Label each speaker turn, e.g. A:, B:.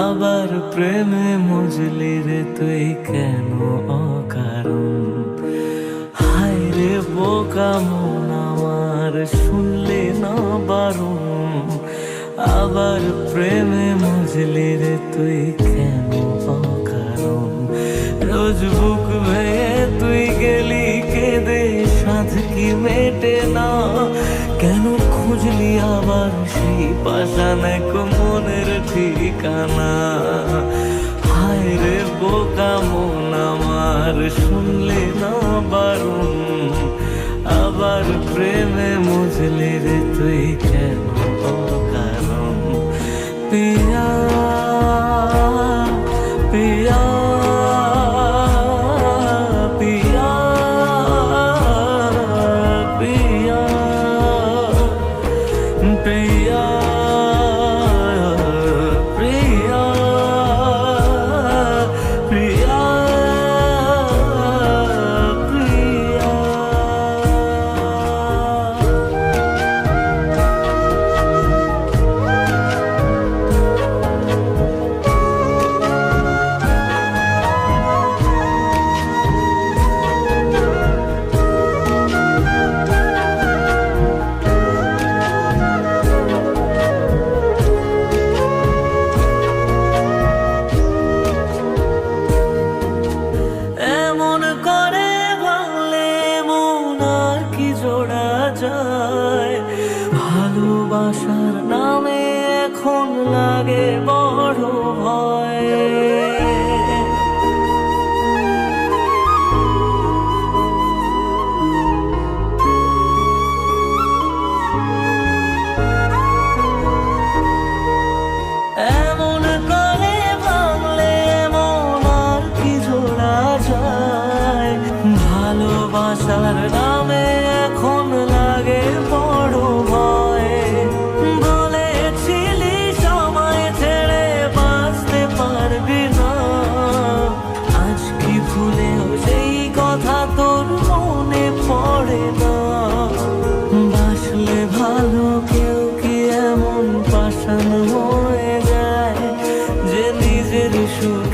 A: আবার প্রেমে মজলি রে তুই কেন অকারণ। হায় রে বোকা মন আমার, শুনলে না বারণ। আবার প্রেমে মজলি রে তুই কেন অকারণ। রোজ বুক ভেঙে তুই গেলি কেঁদে, সাধ কি মেটে না। কেন খুঁজলি আবার সেই পাষাণ এক মনের ঠিকানা। হায় রে বোকা মন আমার, শুনলে না বারণ। আবার প্রেমে মজলি রে তুই কেন অকারণ। পিয়া পিয়া পিয়া পিয়া প্রিয়া প্রিয়া প্রিয়া প্রিয়া। এমন করে ভাঙলে মন আর কি জোড়া যায়। ভালোবাসার নামে এখন লাগে বড় ভয়। এমন করে ভাঙলে মন আর কি জোড়া যায়। ভালোবাসার নামে এখন লাগে বড় ভয়। বলেছিলি সময় ছেড়ে বাঁচতে পারবি না, আজ কি ভুলেও সেই কথা তোর মনে পড়ে না। বাসলে ভালো কেউ কি এমন পাষাণ হয়ে যায়, যে নিজের সুর